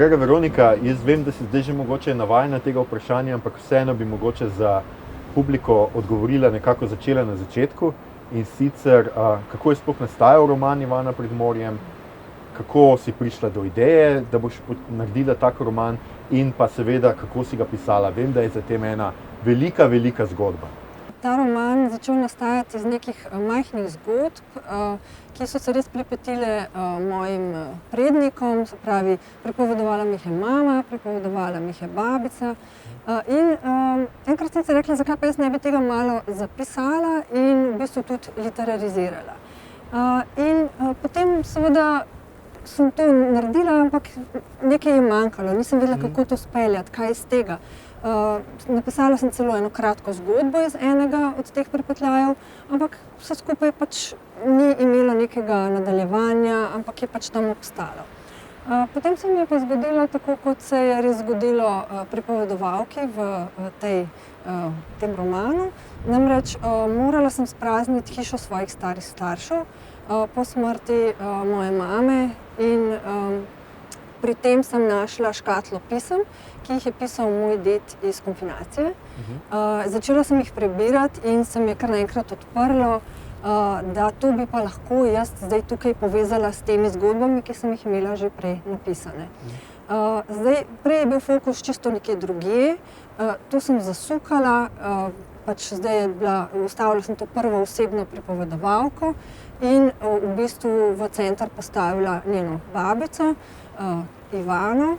Draga Veronika, jaz vem, da si zdaj že mogoče navajena tega vprašanja, ampak vseeno bi mogoče za publiko odgovorila nekako začela na začetku. In sicer, kako je sploh nastajal roman Ivana pred morjem, kako si prišla do ideje, da boš naredila tak roman in pa seveda, kako si ga pisala. Vem, da je za tem ena velika, velika zgodba. Ta roman začel nastajati iz nekih majhnih zgodb, ki so se res pripetile mojim prednikom, se pravi, pripovedovala mi jih je mama, pripovedovala mi jih je babica. In enkrat sem si rekla, zakaj pa jaz ne bi tega malo zapisala in v bistvu tudi literarizirala. In potem seveda sem to naredila, ampak nekaj je manjkalo, nisem vedela, kako to speljati, kaj iz tega. Napisala sem celo eno kratko zgodbo iz enega od teh pripetljajev, ampak vse skupaj pač ni imelo nekega nadaljevanja, ampak je pač tam obstalo. Potem se mi je pa zgodilo tako, kot se je res zgodilo pripovedovalki v tem romanu. Namreč morala sem sprazniti hišo svojih starih staršev po smrti moje mame in pri tem sem našla škatlo pisem, ki jih je pisal moj ded iz konfinacije. Začela sem jih prebirati in se mi je kar naenkrat odprlo, da to bi pa lahko jaz zdaj tukaj povezala s temi zgodbami, ki sem jih imela že prej napisane. Prej je bil fokus čisto nekje drugje, to sem zasukala, pač zdaj ustavila sem to prvo osebno pripovedovalko in v bistvu v center postavila njeno babico, Ivano.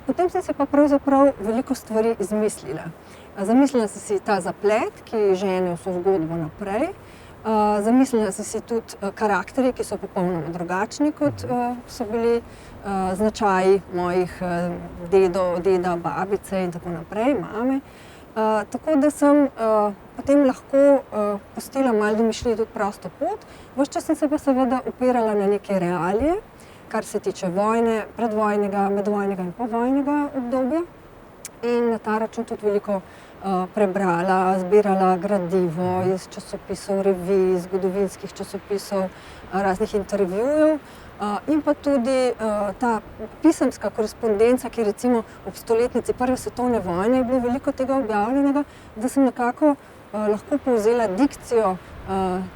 Potem sem se pa pravzaprav veliko stvari izmislila. Zamislila sem si ta zaplet, ki žene vso zgodbo naprej. Zamislila sem si tudi karakterje, ki so popolnoma drugačni, kot so bili značaji mojih deda, babice in tako naprej, mame. Tako da sem potem lahko pustila malo domišljiji tudi prosto pot. Ves čas sem se pa seveda opirala na neke realije, kar se tiče vojne, predvojnega, medvojnega in povojnega obdobja. In na ta račun tudi veliko prebrala, zbirala gradivo iz časopisov, revij, zgodovinskih časopisov, raznih intervjujev. In pa tudi ta pisemska korespondenca, ki recimo ob stoletnici Prve svetovne vojne je bilo veliko tega objavljenega, da sem nekako lahko povzela dikcijo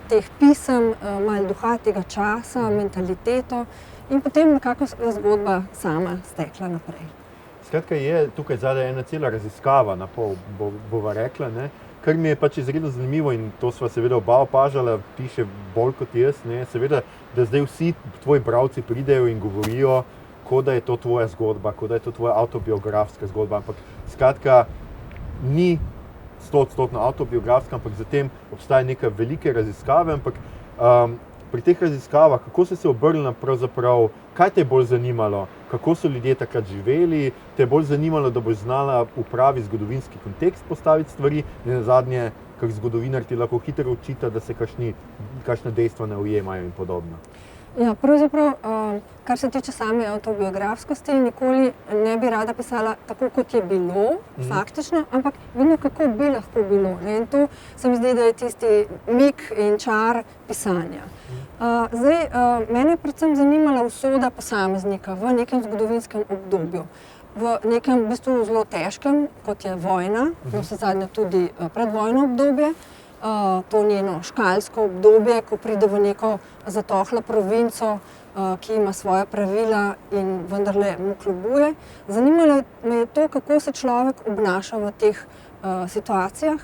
teh pisem, malo duha tega časa, mentaliteto in potem nekako zgodba sama stekla naprej. Skratka, je tukaj zadaj ena cela raziskava, na pol bova rekla, ne? Kar mi je pač izredno zanimivo in to sva seveda oba opažala, piše bolj kot jaz, ne? Seveda, da zdaj vsi tvoji bralci pridejo in govorijo, kot da je to tvoja zgodba, kot da je to tvoja avtobiografska zgodba, ampak skratka, ni 100% avtobiografska, ampak zatem obstaja neka velike raziskave, ampak pri teh raziskavah, kako si se obrnila pravzaprav, kaj te je bolj zanimalo, kako so ljudje takrat živeli, te je bolj zanimalo, da boš znala v pravi zgodovinski kontekst postaviti stvari, nenazadnje, kak zgodovinar ti lahko hitro očita, da se kakšna dejstva ne ujemajo in podobno. Ja, pravzaprav, kar se tiče same avtobiografskosti, nikoli ne bi rada pisala tako, kot je bilo, faktično, ampak vedno kako bi lahko bilo. In to se mi zdi, da je tisti mik in čar pisanja. Mene je predvsem zanimala usoda posameznika v nekem zgodovinskem obdobju. V nekem v bistvu zelo težkem, kot je vojna, navsezadnje tudi predvojno obdobje. To njeno škalsko obdobje, ko pride v neko zatohlo provinco, ki ima svoja pravila in vendarle mu kljubuje. Zanimalo me je to, kako se človek obnaša v teh situacijah,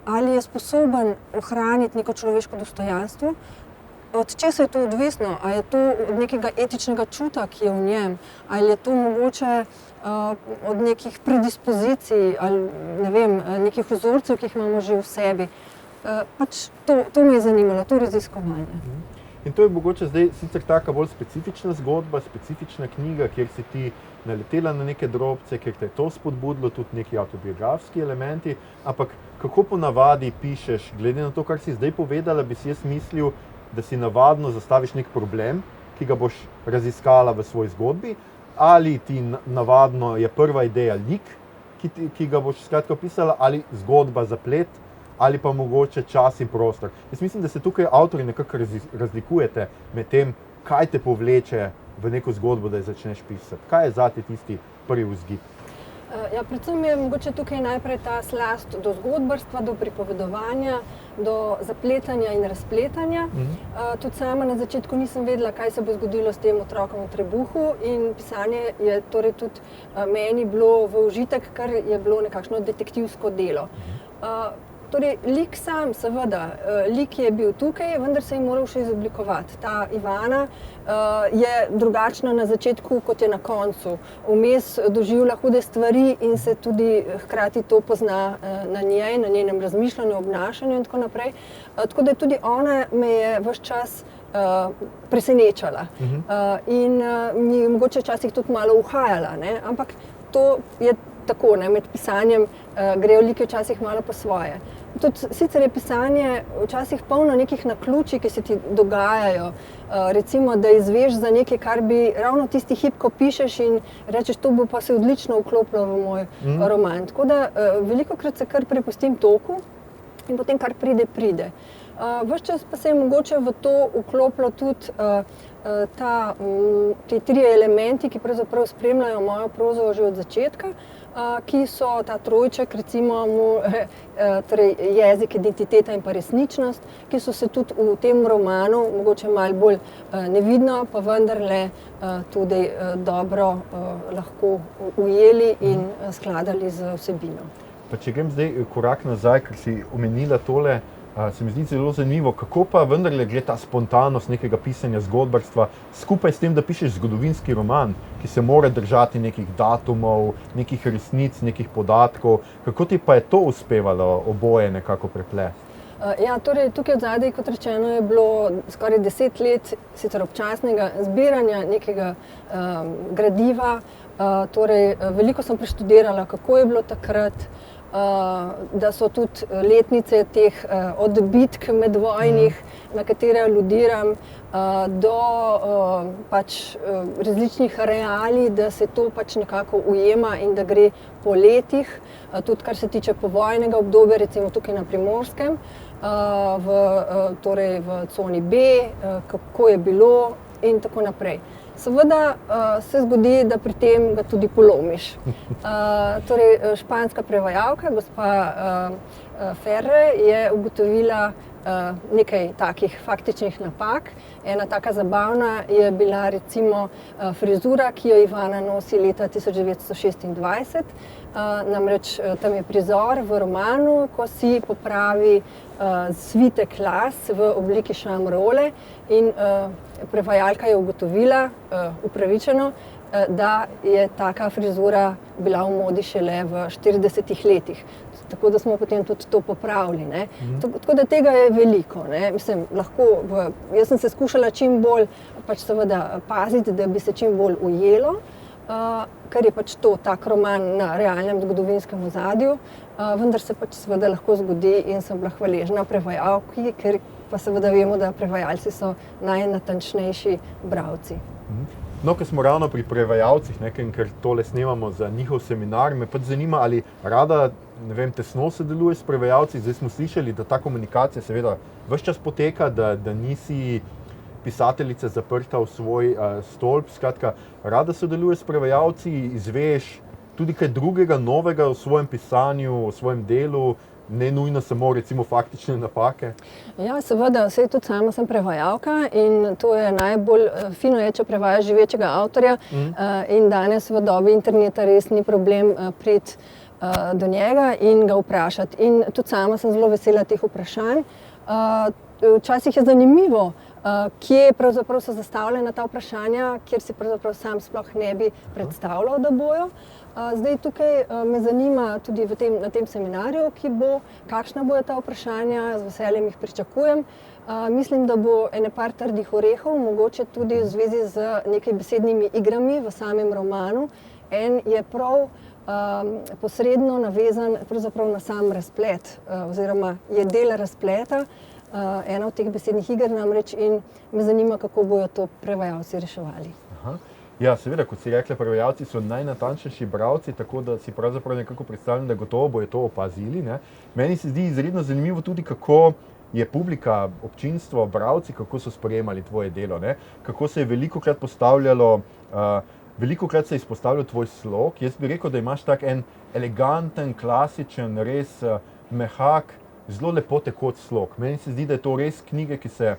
ali je sposoben ohraniti neko človeško dostojanstvo. Od česa je to odvisno? Ali je to od nekega etičnega čuta, ki je v njem? Ali je to mogoče od nekih predispozicij ali ne vem, nekih vzorcev, ki jih imamo že v sebi? Pač to me je zanimalo, to raziskovanje. In to je mogoče zdaj sicer taka bolj specifična zgodba, specifična knjiga, kjer si ti naletela na neke drobce, kjer te je to spodbudilo, tudi neki avtobiografski elementi, ampak kako ponavadi pišeš, glede na to, kar si zdaj povedala, bi si jaz mislil, da si navadno zastaviš nek problem, ki ga boš raziskala v svoji zgodbi, ali ti navadno je prva ideja lik, ki ga boš skratka opisala, ali zgodba, zaplet, ali pa mogoče čas in prostor. Jaz mislim, da se tukaj avtorji nekako razlikujete med tem, kaj te povleče v neko zgodbo, da jo začneš pisati? Kaj je zate tisti prvi vzgib? Ja, predvsem je mogoče tukaj najprej ta slast do zgodbarstva, do pripovedovanja, do zapletanja in razpletanja. Tudi sama na začetku nisem vedela, kaj se bo zgodilo s tem otrokom v trebuhu, in pisanje je torej tudi meni bilo v užitek, ker je bilo nekakšno detektivsko delo. Torej, lik sam, seveda, lik je bil tukaj, vendar se je moral še izoblikovati. Ta Ivana je drugačna na začetku, kot je na koncu. Vmes doživlja hude stvari in se tudi hkrati to pozna na njej, na njenem razmišljanju, obnašanju in tako naprej. Tako da tudi ona me je ves čas presenečala in mi mogoče včasih tudi malo uhajala, ne? Ampak to je tako, ne? Med pisanjem grejo liki včasih malo po svoje. Tudi sicer je pisanje včasih polno nekih naključij, ki se ti dogajajo. Recimo, da izveš za nekaj, kar bi ravno tisti hip, ko pišeš in rečeš, to bo pa se odlično vklopilo v moj roman. Tako da velikokrat se kar prepustim toku in potem kar pride, pride. Ves čas pa se je mogoče v to vklopilo tudi ti trije elementi, ki pravzaprav spremljajo mojo prozo že od začetka, ki so ta trojček, recimo torej jezik, identiteta in pa resničnost, ki so se tudi v tem romanu mogoče malo bolj nevidno, pa vendarle tudi dobro lahko ujeli in skladali z vsebino. Pa če grem zdaj korak nazaj, ker si omenila tole, se mi zdi zelo zanimivo, kako pa vendarle gre ta spontanost nekega pisanja zgodbarstva skupaj s tem, da pišeš zgodovinski roman, ki se mora držati nekih datumov, nekih resnic, nekih podatkov. Kako ti pa je to uspevalo oboje nekako preplesti? Ja, torej tukaj odzadaj, kot rečeno, je bilo skoraj 10 let sicer občasnega zbiranja nekega gradiva. Torej, veliko sem preštudirala, kako je bilo takrat, da so tudi letnice teh od bitk medvojnih, na katere aludiram, do pač različnih realij, da se to pač nekako ujema in da gre po letih, tudi kar se tiče povojnega obdobja, recimo tukaj na Primorskem, torej v coni B, kako je bilo in tako naprej. Seveda se zgodi, da pri tem ga tudi polomiš. Torej, španska prevajalka, gospa Ferre, je ugotovila nekaj takih faktičnih napak. Ena taka zabavna je bila recimo frizura, ki jo Ivana nosi leta 1926. Namreč tam je prizor v romanu, ko si popravi svitek las v obliki šamrole in prevajalka je ugotovila, upravičeno, da je taka frizura bila v modi šele v 40 letih. Tako da smo potem tudi to popravili, ne. Tako da tega je veliko, ne. Mislim, jaz sem se skušala čim bolj pač seveda paziti, da bi se čim bolj ujelo, ker je pač to tak roman na realnem zgodovinskem ozadju, vendar se pač seveda lahko zgodi in sem bila hvaležna prevajalki, ker pa seveda vemo, da prevajalci so najnatančnejši bralci. No, ker smo ravno pri prevajalcih, ker tole snemamo za njihov seminar, me pač zanima, ali rada, ne vem, tesno sodeluješ s prevajalci. Zdaj smo slišali, da ta komunikacija seveda ves čas poteka, da nisi pisateljica zaprta v svoj stolp. Skratka, rada sodeluješ s prevajalci, izveš tudi kaj drugega, novega v svojem pisanju, v svojem delu, ne nujno samo recimo faktične napake? Ja, seveda, saj tudi sama sem prevajalka in to je najbolj fino je, če prevajaš živečega avtorja in danes v dobi interneta res ni problem priti do njega in ga vprašati. In tudi sama sem zelo vesela teh vprašanj. Včasih je zanimivo, kje pravzaprav so zastavljena ta vprašanja, kjer si pravzaprav sam sploh ne bi predstavljal, da bojo. Zdaj tukaj me zanima tudi na tem seminarju, ki bo, kakšna bojo ta vprašanja, z veseljem jih pričakujem. Mislim, da bo ene par trdih orehov, mogoče tudi v zvezi z nekaj besednimi igrami v samem romanu. En je prav posredno navezan pravzaprav na sam razplet, oziroma je del razpleta, ena od teh besednih iger namreč, in me zanima, kako bojo to prevajalci reševali. Ja, seveda, kot si rekla, prevajalci so najnatančnejši bralci, tako da si pravzaprav nekako predstavljam, da gotovo bojo to opazili, ne. Meni se zdi izredno zanimivo tudi, kako je publika, občinstvo, bralci, kako so sprejemali tvoje delo, ne? Kako se je velikokrat se je izpostavljal tvoj slog. Jaz bi rekel, da imaš tak en eleganten, klasičen, res mehak, zelo lepo tekoč slog. Meni se zdi, da je to res knjige, ki se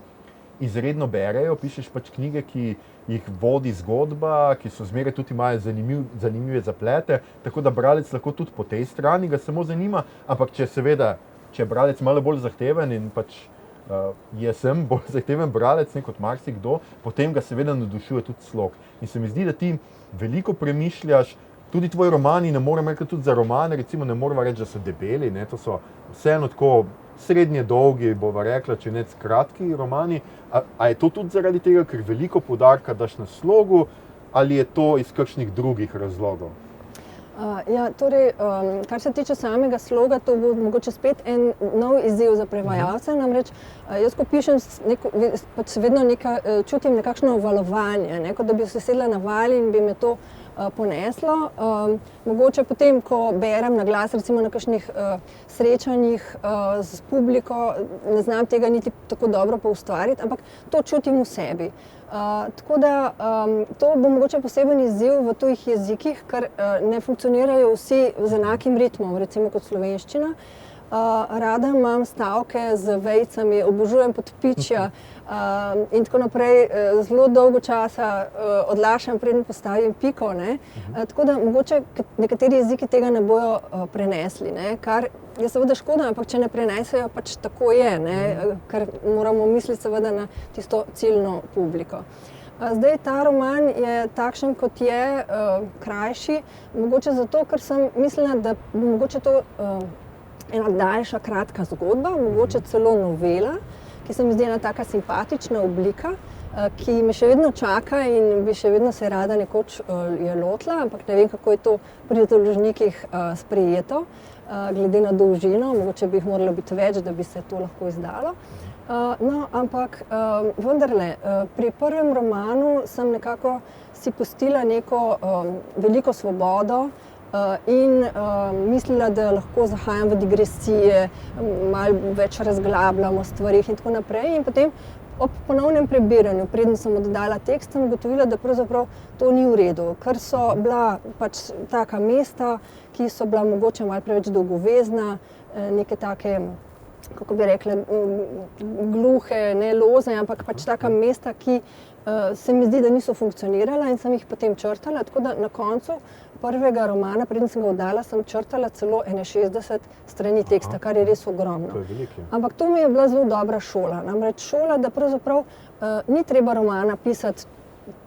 izredno berejo, pišeš pač knjige, ki jih vodi zgodba, ki so zmeraj tudi imajo zanimive zaplete, tako da bralec lahko tudi po tej strani ga samo zanima, ampak če je bralec malo bolj zahteven in pač jaz sem bolj zahteven bralec, ne kot marsikdo, potem ga seveda navdušuje tudi slog. In se mi zdi, da ti veliko premišljaš, tudi tvoji romani, ne morem reči tudi za romane, recimo ne moremo reči, da so debeli, ne, to so vseeno tako srednje dolgi, bova rekla, če ne kratki romani. A je to tudi zaradi tega, ker veliko poudarka daš na slogu, ali je to iz kakšnih drugih razlogov? Kar se tiče samega sloga, to bo mogoče spet en nov izziv za prevajalce. Namreč, jaz ko pišem, pač vedno čutim nekakšno valovanje, ne, kot da bi se sedla na val in bi me to poneslo. Mogoče potem, ko berem na glas, recimo na kakšnih srečanjih s publiko, ne znam tega niti tako dobro poustvariti, ampak to čutim v sebi. Tako da to bo mogoče poseben izziv v tujih jezikih, ker ne funkcionirajo vsi z enakim ritmom, recimo kot slovenščina. Rada imam stavke z vejicami, obožujem podpičja in tako naprej. Zelo dolgo časa odlašam, preden postavim piko, ne. Tako da mogoče nekateri jeziki tega ne bojo prenesli, ne, kar je seveda škoda, ampak če ne prenesejo, pač tako je, ne, ker moramo misliti seveda na tisto ciljno publiko. Zdaj, ta roman je takšen, kot je, krajši, mogoče zato, ker sem mislila, da bo mogoče to ena daljša, kratka zgodba, mogoče celo novela, ki se mi zdi ena taka simpatična oblika, ki me še vedno čaka in bi še vedno se rada nekoč je lotila, ampak ne vem, kako je to pri založnikih sprejeto, glede na dolžino, mogoče bi jih moralo biti več, da bi se to lahko izdalo. No, ampak vendarle, pri prvem romanu sem nekako si pustila neko veliko svobodo, in mislila, da lahko zahajam v digresije, malo več razglabljam o stvarih in tako naprej. In potem ob ponovnem prebiranju, preden sem oddala tekst, sem ugotovila, da pravzaprav to ni v redu, ker so bila pač taka mesta, ki so bila mogoče malo preveč dolgovezna, neke take, kako bi rekla, gluhe, ne loze, ampak pač taka mesta, ki se mi zdi, da niso funkcionirala in sem jih potem črtala, tako da na koncu prvega romana, preden sem ga oddala, sem črtala celo 61 strani teksta, kar je res ogromno. To je veliko. Ampak to mi je bila zelo dobra šola. Namreč šola, da pravzaprav ni treba romana pisati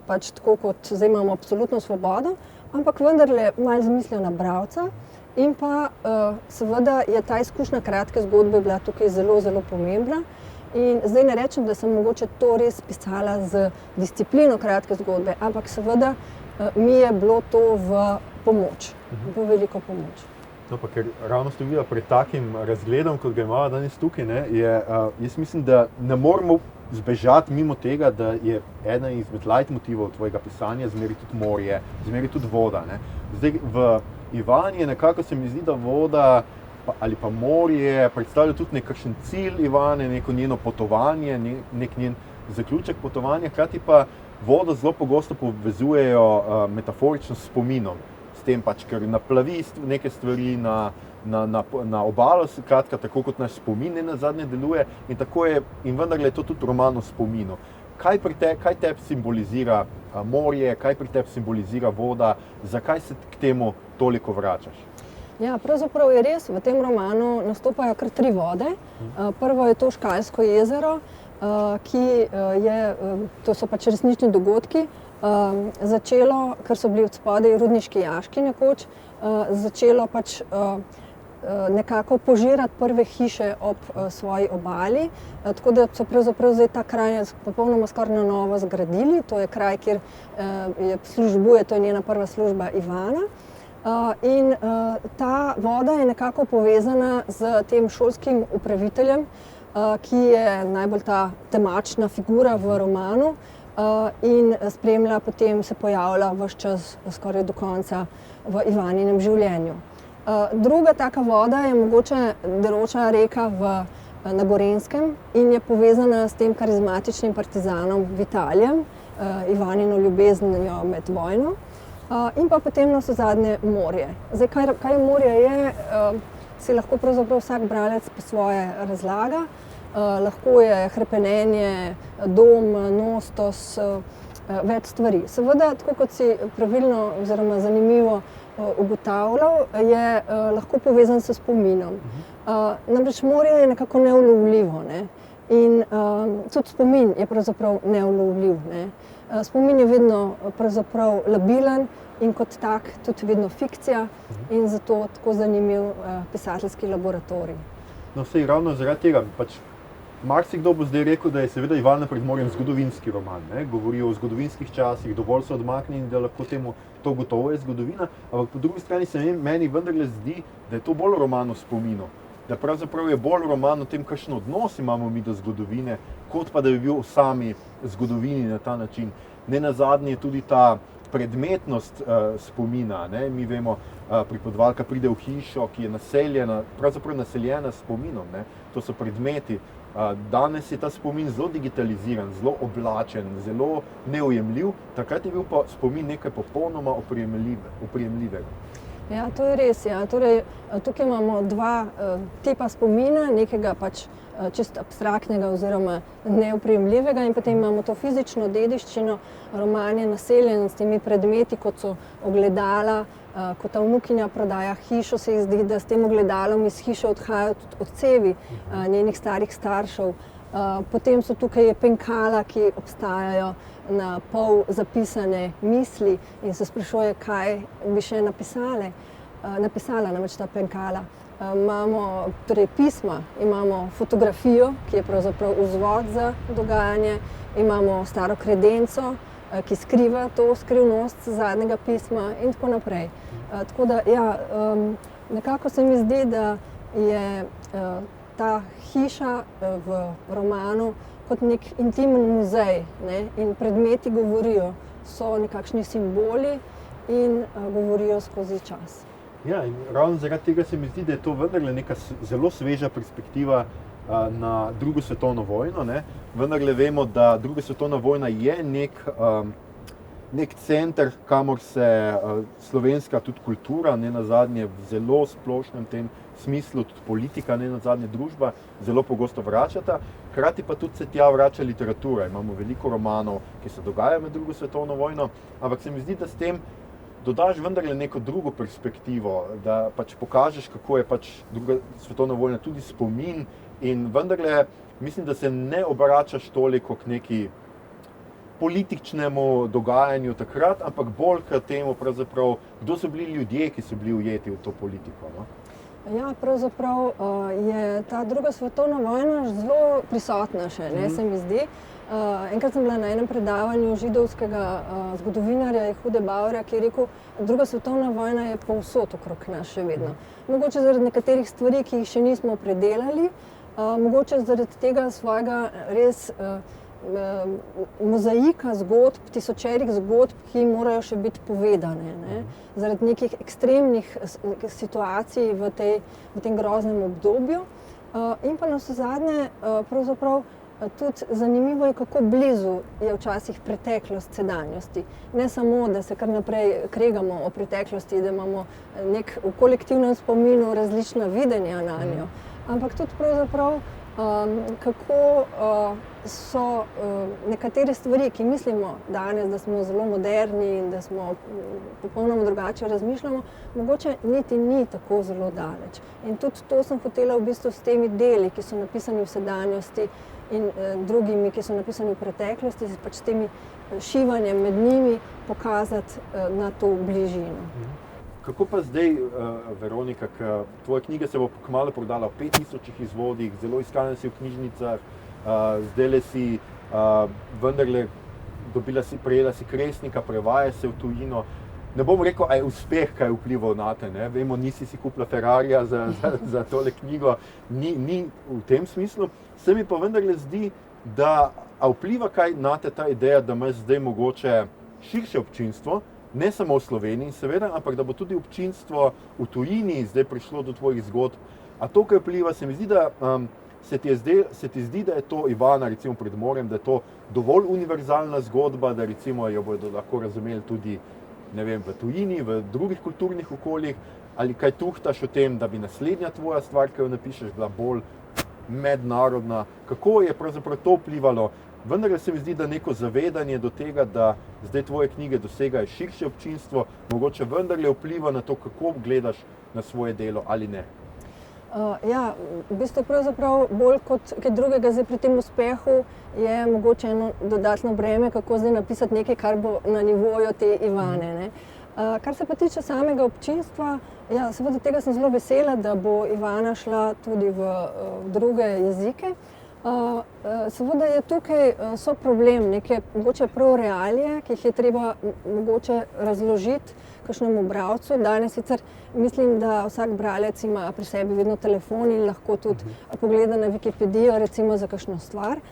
pač tako, kot zdaj imamo absolutno svobodo, ampak vendarle malo z mislijo na bralca. In pa seveda je ta izkušnja kratke zgodbe bila tukaj zelo, zelo pomembna. In zdaj ne rečem, da sem mogoče to res pisala z disciplino kratke zgodbe, ampak seveda mi je bilo to v pomoč, v veliko pomoč. No, pa ker ravno ste videli pred takim razgledom, kot ga imamo danes tukaj, ne, jaz mislim, da ne moramo zbežati mimo tega, da je eden izmed leitmotivov tvojega pisanja zmeraj tudi morje, zmeraj tudi voda, ne. Zdaj, v Ivani je nekako, se mi zdi, da voda ali pa morje predstavlja tudi nekakšen cilj Ivane, neko njeno potovanje, nek njen zaključek potovanja, hkrati pa vodo zelo pogosto povezujejo metaforično s spominom. S tem pač, ker naplavi neke stvari na obalo, skratka, tako kot naš spomin nenazadnje deluje in vendarle je to tudi roman o spominu. Kaj tebi simbolizira morje, kaj pri tebi simbolizira voda, zakaj se k temu toliko vračaš? Ja, pravzaprav je res, v tem romanu nastopajo kar 3 vode. Prvo je to Škalsko jezero, to so pač resnični dogodki, začelo, ker so bili od spodaj rudniški jaški nekoč, začelo pač nekako požirati prve hiše ob svoji obali, tako da so pravzaprav zdaj ta kraj popolnoma skoraj na novo zgradili. To je kraj, kjer službuje, to je njena prva služba Ivana. In ta voda je nekako povezana z tem šolskim upraviteljem, ki je najbolj ta temačna figura v romanu in spremlja, potem se pojavlja ves čas skoraj do konca v Ivaninem življenju. Druga taka voda je mogoče deroča reka v na Gorenjskem in je povezana s tem karizmatičnim partizanom Vitalijem, Ivanino ljubeznijo med vojno. In pa potem navsezadnje morje. Zdaj, kaj morje je, si lahko pravzaprav vsak bralec po svoje razlaga. Lahko je hrepenenje, dom, nostos, več stvari. Seveda, tako kot si pravilno oziroma zanimivo ugotavljal, je lahko povezan s spominom. Namreč morje je nekako neulovljivo, ne? In tudi spomin je pravzaprav neulovljiv, ne? Spomin je vedno pravzaprav labilen in kot tak tudi vedno fikcija in zato tako zanimiv pisateljski laboratorij. No, sej ravno zaradi tega, marsikdo bo zdaj rekel, da je seveda Ivana pred morjem zgodovinski roman, ne? Govori o zgodovinskih časih, dovolj so odmaknjeni, da lahko to gotovo je zgodovina, ampak po drugi strani se meni vendarle zdi, da je to bolj roman o spominu. Da pravzaprav je bolj roman o tem, kakšen odnos imamo mi do zgodovine, kot pa da bi bil o sami zgodovini na ta način. Nenazadnje je tudi ta predmetnost spomina, ne? Mi vemo, pripovedovalka pride v hišo, ki je pravzaprav naseljena s spominom, ne? To so predmeti. Danes je ta spomin zelo digitaliziran, zelo oblačen, zelo neujemljiv, takrat je bil pa spomin nekaj popolnoma oprijemljivega. Ja, to je res, ja. Torej, tukaj imamo dva tipa spomina, nekega čisto abstraktnega oziroma neoprijemljivega in potem imamo to fizično dediščino. Roman je naseljen s temi predmeti, kot so ogledala, ko ta vnukinja prodaja hišo, se ji zdi, da s tem ogledalom iz hiše odhajajo tudi odsevi njenih starih staršev. Potem so tukaj penkala, ki obstajajo na pol zapisane misli in se sprašuje, kaj bi še napisala namreč ta penkala. Imamo torej pisma, imamo fotografijo, ki je pravzaprav vzvod za dogajanje, imamo staro kredenco, ki skriva to skrivnost zadnjega pisma in tako naprej. Tako da, ja, nekako se mi zdi, da je ta hiša v romanu kot nek intimen muzej, ne? In predmeti govorijo, so nekakšni simboli in govorijo skozi čas. Ja, in ravno zaradi tega se mi zdi, da je to vendarle neka zelo sveža perspektiva na drugo svetovno vojno, ne? Vendarle vemo, da druga svetovna vojna je nek center, kamor se slovenska tudi kultura, nenazadnje v zelo splošnem tem smislu, tudi politika, nenazadnje družba, zelo pogosto vračata. Hkrati pa tudi se tja vrača literatura. Imamo veliko romanov, ki se dogajajo med drugo svetovno vojno, ampak se mi zdi, da s tem dodaš vendarle neko drugo perspektivo, da pokažeš, kako je druga svetovna vojna tudi spomin in vendarle mislim, da se ne obračaš toliko k neki političnemu dogajanju takrat, ampak bolj k temu pravzaprav, kdo so bili ljudje, ki so bili ujeti v to politiko, no? Ja, pravzaprav je ta druga svetovna vojna zelo prisotna še, ne, se mi zdi. Enkrat sem bila na enem predavanju židovskega zgodovinarja Jehude Bauerja, ki je rekel, druga svetovna vojna je povsod okrog nas še vedno. Mogoče zaradi nekaterih stvari, ki jih še nismo predelali, mogoče zaradi tega svojega res mozaika zgodb, tisočerih zgodb, ki morajo še biti povedane, ne? Zaradi nekih ekstremnih situacij v tem groznem obdobju. In pa navsezadnje, pravzaprav tudi zanimivo je, kako blizu je včasih preteklost sedanjosti. Ne samo, da se kar naprej kregamo o preteklosti, da imamo v kolektivnem spominu različna videnja nanjo, ampak tudi pravzaprav kako so nekatere stvari, ki mislimo danes, da smo zelo moderni in da smo popolnoma drugače razmišljamo, mogoče niti ni tako zelo daleč. In tudi to sem hotela v bistvu s temi deli, ki so napisani v sedanjosti in drugimi, ki so napisani v preteklosti, s temi šivanjem med njimi pokazati na to bližino. Kako pa zdaj, Veronika, tvoja knjiga se bo kmalu prodala v 5000 izvodih, zelo iskana si v knjižnicah, zdajle si vendarle prejela si Kresnika, prevaja se v tujino. Ne bom rekel, a je uspeh kaj vplival nate, ne? Vemo, nisi si kupila Ferrarija za tole knjigo, ni v tem smislu. Se mi pa vendarle zdi, da vpliva kaj nate ta ideja, da imaš zdaj mogoče širše občinstvo, ne samo v Sloveniji, seveda, ampak da bo tudi občinstvo v tujini zdaj prišlo do tvojih zgodb. A to, kaj vpliva, se mi zdi, da se ti zdi, da je to Ivana recimo pred morjem, da je to dovolj univerzalna zgodba, da recimo jo bodo lahko razumeli tudi, ne vem, v tujini, v drugih kulturnih okoljih, ali kaj tuhtaš o tem, da bi naslednja tvoja stvar, ki jo napišeš, bila bolj mednarodna, kako je pravzaprav to vplivalo? Vendar se mi zdi, da neko zavedanje do tega, da zdaj tvoje knjige dosegajo širše občinstvo, mogoče vendarle vpliva na to, kako gledaš na svoje delo ali ne. Ja, v bistvu pravzaprav bolj kot kaj drugega zdaj pri tem uspehu je mogoče eno dodatno breme, kako zdaj napisati nekaj, kar bo na nivoju te Ivane, ne. Kar se pa tiče samega občinstva, ja, seveda tega sem zelo vesela, da bo Ivana šla tudi v druge jezike. Seveda je tukaj so problem, neke mogoče prav realije, ki jih je treba mogoče razložiti kakšnemu bralcu. Danes sicer mislim, da vsak bralec ima pri sebi vedno telefon in lahko tudi pogleda na Wikipedijo recimo za kakšno stvar.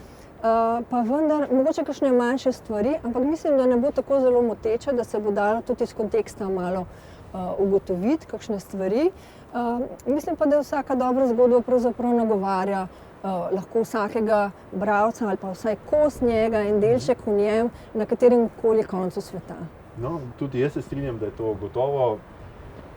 Pa vendar, mogoče kakšne manjše stvari, ampak mislim, da ne bo tako zelo moteče, da se bo dalo tudi iz konteksta malo ugotoviti kakšne stvari. Mislim pa, da vsaka dobra zgodba pravzaprav nagovarja lahko vsakega bralca ali pa vsaj kos njega in delček v njem na katerem koli koncu sveta. No, tudi jaz se strinjam, da je to gotovo,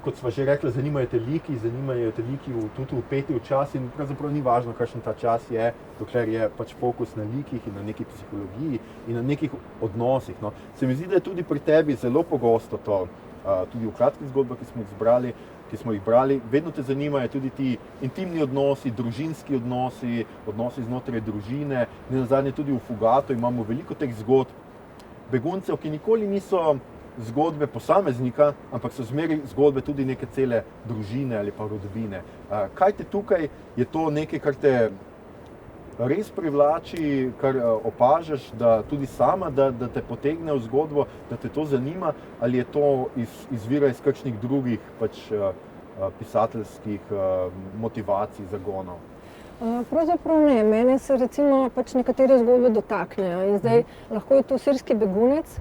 kot sva že rekla, zanimajo te liki tudi vpeti v čas in pravzaprav ni važno, kakšen ta čas je, dokler je pač fokus na likih in na neki psihologiji in na nekih odnosih. No. Se mi zdi, da je tudi pri tebi zelo pogosto to, tudi v kratkih zgodbah, ki smo jih brali, vedno te zanimajo tudi ti intimni odnosi, družinski odnosi, odnosi znotraj družine. Nenazadnje tudi v Fugatu imamo veliko teh zgodb beguncev, ki nikoli niso zgodbe posameznika, ampak so zmeraj zgodbe tudi neke cele družine ali pa rodbine. Kaj te tukaj, je to nekaj, kar te res privlači, kar opažaš, da tudi sama, da te potegne v zgodbo, da te to zanima, ali je to izvira iz kakšnih drugih pisateljskih motivacij, zagonov? Pravzaprav ne. Mene se recimo nekatere zgodbe dotaknejo in zdaj lahko je to sirski begunec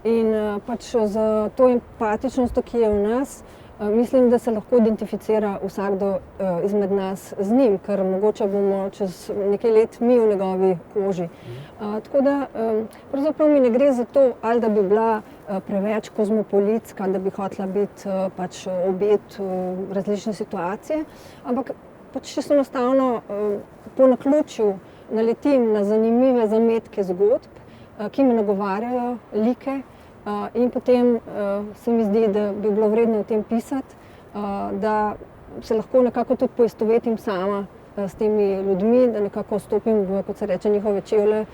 in z to empatičnostjo, ki je v nas, mislim, da se lahko identificira vsakdo izmed nas z njim, ker mogoče bomo čez nekaj let mi v njegovi koži. Tako da pravzaprav mi ne gre za to, ali da bi bila preveč kozmopolitska, da bi hotela biti obet različne situacije, ampak čisto enostavno po naključju naletim na zanimive zametke zgodb, ki me nagovarjajo, like, in potem se mi zdi, da bi bilo vredno o tem pisati, da se lahko nekako tudi poistovetim sama s temi ljudmi, da nekako vstopim v, kot se reče, njihove čevlje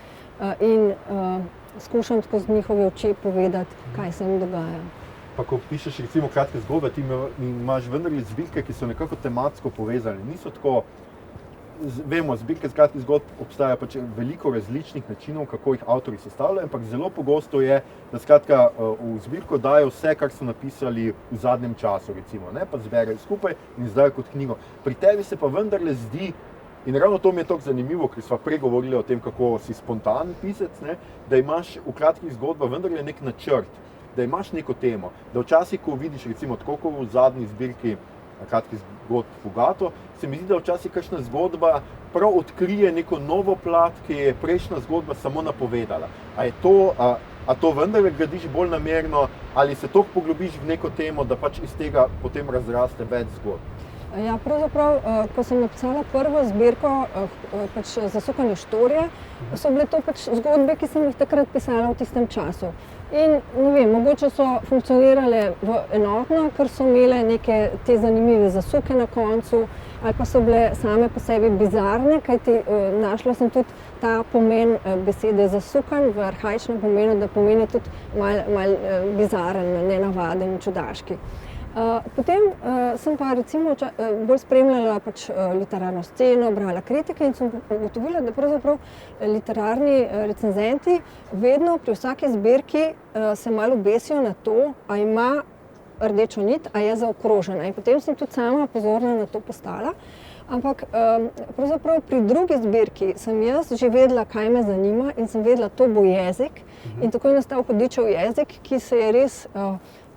in skušam skozi njihove oči povedati, kaj se jim dogaja. Pa ko pišeš recimo kratke zgodbe, ti imaš vendarle zbirke, ki so nekako tematsko povezane. Niso tako, vemo, zbirke kratkih zgodb obstaja veliko različnih načinov, kako jih avtorji sestavljajo, ampak zelo pogosto je, da skratka v zbirko dajo vse, kar so napisali v zadnjem času, recimo, ne, pa zberejo skupaj in izdajo kot knjigo. Pri tebi se pa vendarle zdi, in ravno to mi je tako zanimivo, ker sva pregovorili o tem, kako si spontan pisec, ne, da imaš v kratkih zgodbah vendarle nek načrt, da imaš neko temo, da včasih, ko vidiš recimo tako kot v zadnji zbirki kratkih zgodb Fugato, se mi zdi, da včasih kakšna zgodba prav odkrije neko novo plat, ki je prejšnja zgodba samo napovedala. A to vendarle gradiš bolj namerno ali se toliko poglobiš v neko temo, da iz tega potem razraste več zgodb? Ja, pravzaprav, ko sem napisala prvo zbirko Zasukane štorije, so bile to zgodbe, ki sem jih takrat pisala v tistem času. In ne vem, mogoče so funkcionirale v enotno, ker so imele neke te zanimive zasuke na koncu, ali pa so bile same po sebi bizarne, kajti našla sem tudi ta pomen besede zasukan v arhaičnem pomenu, da pomeni tudi malo bizaren, nenavaden, čudaški. Potem sem pa recimo bolj spremljala literarno sceno, brala kritike in sem ugotovila, da pravzaprav literarni recenzenti vedno pri vsaki zbirki se malo besijo na to, a ima rdečo nit, a je zaokrožena. In potem sem tudi sama pozorna na to postala. Ampak pravzaprav pri drugi zbirki sem jaz že vedela, kaj me zanima in sem vedela, to bo jezik. In tako je nastal Hudičev jezik, ki se je res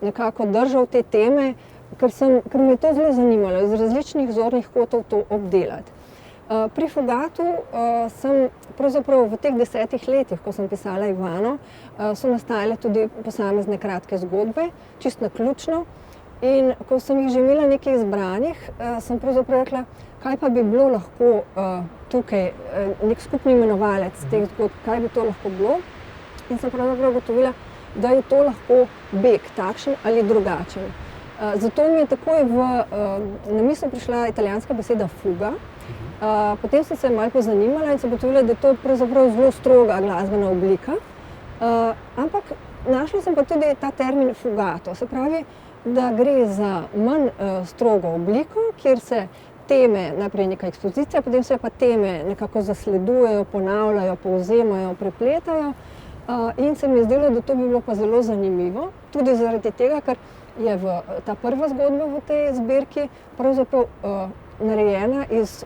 nekako držal te teme, ker me je to zelo zanimalo, iz različnih zornih kotov to obdelati. Pri Fogatu sem pravzaprav v teh 10 letih, ko sem pisala Ivano, so nastajale tudi posamezne kratke zgodbe, čisto naključno. In ko sem jih že imela nekaj izbranih, sem pravzaprav rekla, kaj pa bi bilo lahko tukaj, nek skupni imenovalec teh zgodb, kaj bi to lahko bilo. In sem pravzaprav ugotovila, da je to lahko beg, takšen ali drugačen. Zato mi je takoj na misel prišla italijanska beseda fuga. Potem sem se malo pozanimala in sem ugotovila, da je to pravzaprav zelo stroga glasbena oblika. Ampak našla sem pa tudi ta termin fugato, se pravi, da gre za manj strogo obliko, kjer se teme, najprej neka ekspozicija, potem se pa teme nekako zasledujejo, ponavljajo, povzemajo, prepletajo. In se mi je zdelo, da to bi bilo pa zelo zanimivo, tudi zaradi tega, ker je ta prva zgodba v tej zbirki pravzaprav narejena iz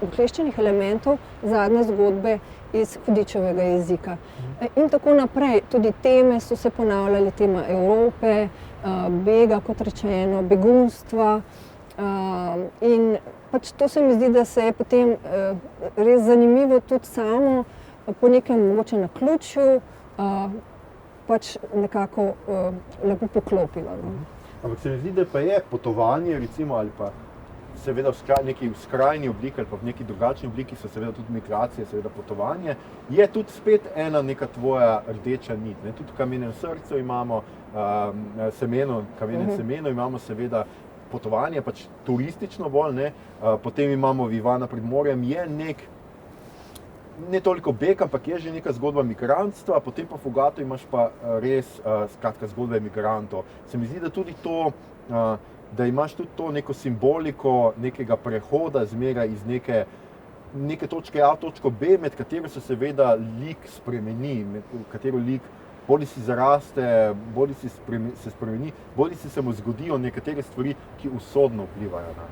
ukleščenih elementov zadnje zgodbe iz Hudičevega jezika. In tako naprej, tudi teme so se ponavljale, tema Evrope, bega, kot rečeno, begunstva. In pač to se mi zdi, da se je potem res zanimivo tudi samo po nekem mogoče naključju pač nekako lepo poklopilo. Ampak se mi zdi, da pa je potovanje recimo ali pa seveda v neki skrajni obliki ali pa v neki drugačni obliki so seveda tudi migracije, seveda potovanje, je tudi spet ena neka tvoja rdeča nit. Ne? Tudi v Kamenem srcu imamo Kamenem semenu imamo seveda potovanje, pač turistično bolj, ne? Potem imamo Ivana pred morjem, je ne toliko beg, ampak je že neka zgodba migrantstva, potem pa v Fogatu imaš pa res skratka zgodbe migrantov. Se mi zdi, da tudi to, da imaš tudi to neko simboliko nekega prehoda zmeraj iz neke točke A v točko B, med katero se seveda lik spremeni, med katero lik bodi si zaraste, bodi si se spremeni, bodi si se mu zgodijo nekatere stvari, ki usodno vplivajo na.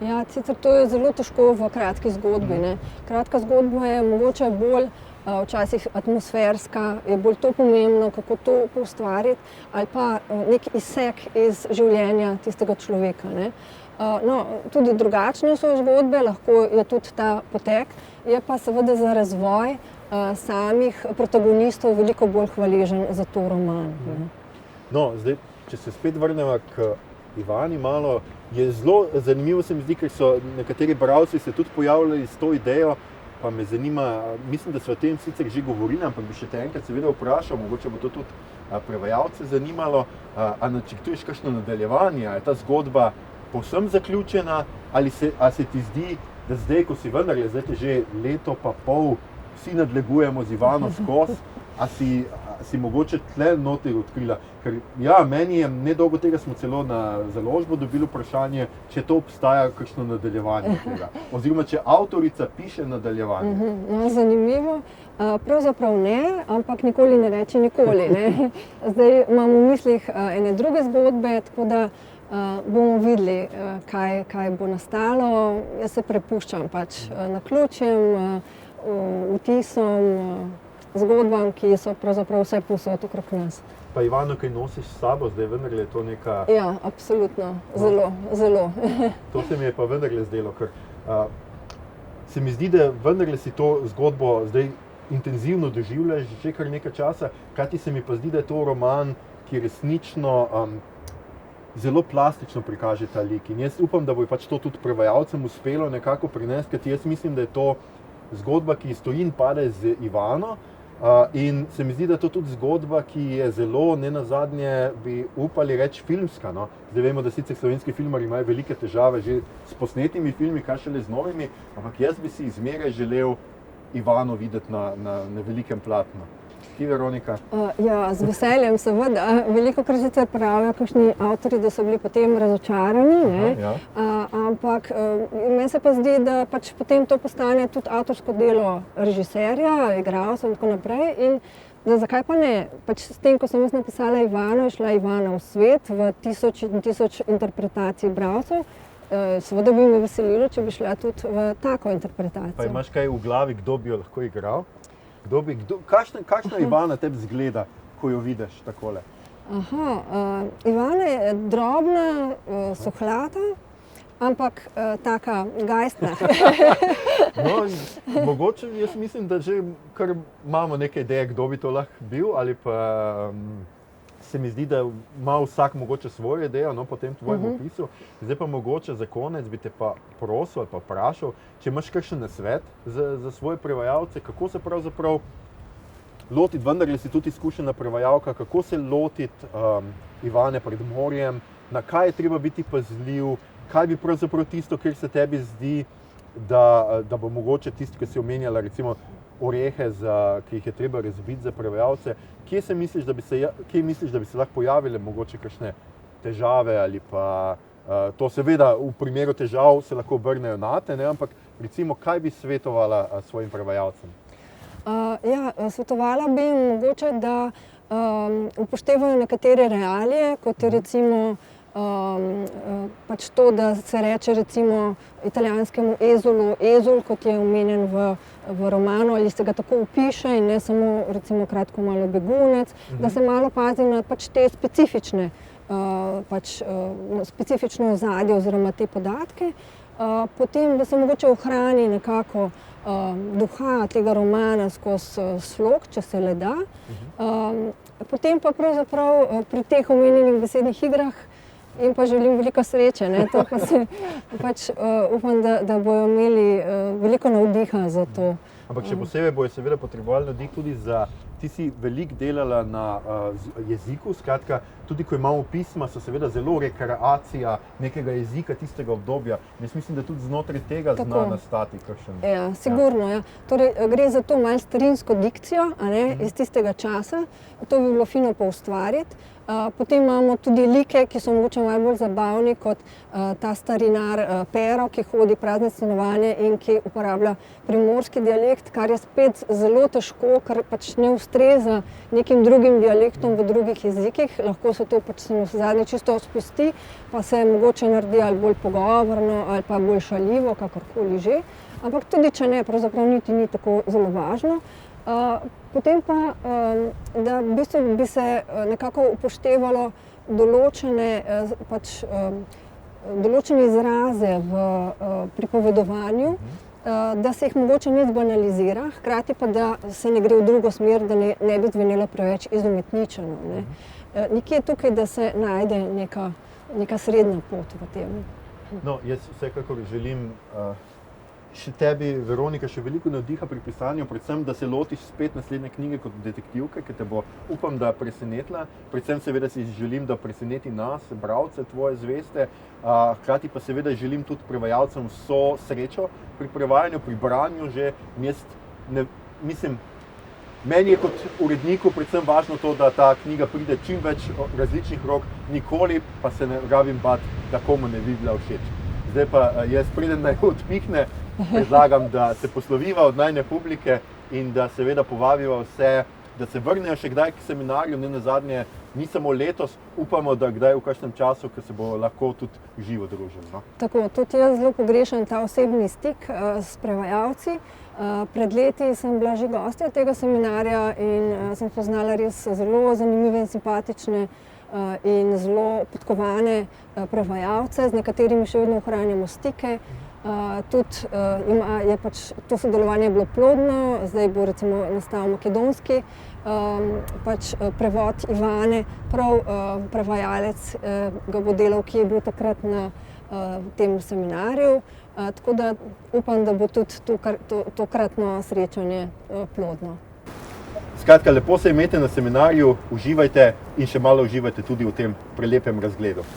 Ja, sicer to je zelo težko v kratki zgodbi, ne. Kratka zgodba je mogoče bolj včasih atmosferska, je bolj to pomembno, kako to poustvariti, ali pa nek izsek iz življenja tistega človeka, ne. No, tudi drugačne so zgodbe, lahko je tudi ta potek, je pa seveda za razvoj samih protagonistov veliko bolj hvaležen za to roman. No, zdaj, če se spet vrnemo k Ivani malo, je zelo zanimivo se mi zdi, ker so nekateri bralci se tudi pojavljali s to idejo, pa me zanima, mislim, da so o tem sicer že govorili, ampak bi še te enkrat seveda vprašal, mogoče bo to tudi prevajalce zanimalo, a načrtuješ kakšno nadaljevanje, a je ta zgodba povsem zaključena, ali se ti zdi, da zdaj, ko si vendarle, zdaj te že leto pa pol, vsi nadlegujemo z Ivano skozi, a si mogoče tle notri odkrila, ker ja, meni je nedolgo tega smo celo na založbo dobili vprašanje, če to obstaja kakšno nadaljevanje tega, oziroma če avtorica piše nadaljevanje. No, zanimivo. Pravzaprav ne, ampak nikoli ne reče nikoli, ne. Zdaj imam v mislih ene druge zgodbe, tako da bomo videli, kaj bo nastalo. Jaz se prepuščam pač naključjem, vtisom, zgodbam, ki so pravzaprav vse povsod okrog nas. Pa Ivano, kaj nosiš s sabo, zdaj vendarle je to neka... Ja, absolutno, zelo. To se mi je pa vendarle zdelo, ker se mi zdi, da vendarle si to zgodbo zdaj intenzivno doživljaš že kar nekaj časa, kajti se mi pa zdi, da je to roman, ki resnično zelo plastično prikaže ta lik. In jaz upam, da bo pač to tudi prevajalcem uspelo nekako prinesti, kajti jaz mislim, da je to zgodba, ki stoji in pade z Ivano, in se mi zdi, da je to tudi zgodba, ki je zelo, nenazadnje bi upali reči, filmska. No? Zdaj vemo, da sicer slovenski filmarji imajo velike težave že s posnetimi filmi, kaj šele z novimi, ampak jaz bi si zmeraj želel Ivano videti na velikem platnu. Ti, Veronika? Ja, z veseljem seveda. Velikokrat sicer pravijo kakšni avtorji, da so bili potem razočarani, ne? Ja. Ampak meni se pa zdi, da pač potem to postane tudi avtorsko delo režiserja, igralcev in tako naprej. In da zakaj pa ne? Pač s tem, ko sem jaz napisala Ivano, je šla Ivana v svet, v tisoč interpretacij bralcev. Seveda bi me veselilo, če bi šla tudi v tako interpretacijo. Pa imaš kaj v glavi, kdo bi jo lahko igral? Kakšna Ivana tebi zgleda, ko jo vidiš takole? Ivana je drobna, sohlata, ampak taka gajstna. No, mogoče jaz mislim, da že kar imamo neke ideje, kdo bi to lahko bil, ali pa se mi zdi, da ima vsak mogoče svojo idejo, no, po tem tvojem opisu. Zdaj pa mogoče za konec bi te pa prosil ali pa vprašal, če imaš kakšen nasvet za svoje prevajalce, kako se pravzaprav lotiti, vendar si tudi izkušena prevajalka, kako se lotiti Ivane pred morjem, na kaj je treba biti pazljiv, kaj bi pravzaprav tisto, kar se tebi zdi, da bo mogoče tisto, ki si omenjala, recimo orehe, ki jih je treba razbiti za prevajalce, kje misliš, da bi se lahko pojavile mogoče kakšne težave ali pa to seveda v primeru težav se lahko obrnejo nate, ne, ampak recimo, kaj bi svetovala svojim prevajalcem? Svetovala bi jim mogoče, da upoštevajo nekatere realije, kot je recimo pač to, da se reče recimo italijanskemu ezulu ezul, kot je omenjen v romanu, ali se ga tako opiše in ne samo recimo kratko malo begunec, da se malo pazi na pač te specifične specifično ozadje oziroma te podatke, potem da se mogoče ohrani nekako duha tega romana skozi slog, če se le da. Potem pa pravzaprav pri teh omenjenih besednih igrah in pa želim veliko sreče, ne? To pa se upam, da bojo imeli veliko navdiha za to. Ampak še posebej bojo seveda potrebovali navdih tudi za, ti si veliko delala na jeziku, skratka, tudi ko imamo pisma, so seveda zelo rekreacija nekega jezika, tistega obdobja. Jaz mislim, da tudi znotraj tega zna nastati kakšen. Ja, sigurno, ja. Torej, gre za to malo starinsko dikcijo, a ne, iz tistega časa. To bi bilo fino poustvariti. Potem imamo tudi like, ki so mogoče malo bolj zabavni, kot ta starinar Pero, ki hodi prazne stanovanje in ki uporablja primorski dialekt, kar je spet zelo težko, ker pač ne ustreza nekim drugim dialektom v drugih jezikih. Lahko se to pač zadnje čisto spusti, pa se mogoče naredi ali bolj pogovorno ali pa bolj šaljivo, kakorkoli že. Ampak tudi če ne, pravzaprav niti ni tako zelo važno. Potem pa, da v bistvu bi se nekako upoštevalo določene izraze v pripovedovanju, da se jih mogoče ne zbanalizira, hkrati pa da se ne gre v drugo smer, da ne bi zvenelo preveč izumetničeno, ne. Nekje tukaj, da se najde neka srednja pot v tem. No, jaz vsekakor želim še tebi, Veronika, še veliko navdiha pri pisanju, predvsem, da se lotiš spet naslednje knjige kot detektivke, ki te bo, upam, da presenetila. Predvsem seveda si želim, da preseneti nas, bralce tvoje zveste, hkrati pa seveda želim tudi prevajalcem vso srečo pri prevajanju, pri branju že. Mislim, meni je kot uredniku predvsem važno to, da ta knjiga pride čim več različnih rok, nikoli pa se ne rabim bati, da komu ne bi bila všeč. Zdaj pa jaz preden naj odpihne, predlagam, da se posloviva od najine publike in da seveda povabiva vse, da se vrnejo še kdaj k seminarju, ne nazadnje, ni samo letos, upamo, da kdaj v kakšnem času, ko se bo lahko tudi živo družili. No? Tako, tudi jaz zelo pogrešam ta osebni stik s prevajalci. Pred leti sem bila že gostja tega seminarja in sem poznala res zelo zanimive in simpatične in zelo podkovane prevajalce, z nekaterimi še vedno ohranjamo stike. Tudi je pač to sodelovanje bilo plodno, zdaj bo recimo nastal makedonski prevod Ivane, prav prevajalec ga bo delal, ki je bil takrat na tem seminarju, tako da upam, da bo tudi tokratno srečanje plodno. Skratka, lepo se imejte na seminarju, uživajte in še malo uživajte tudi v tem prelepem razgledu.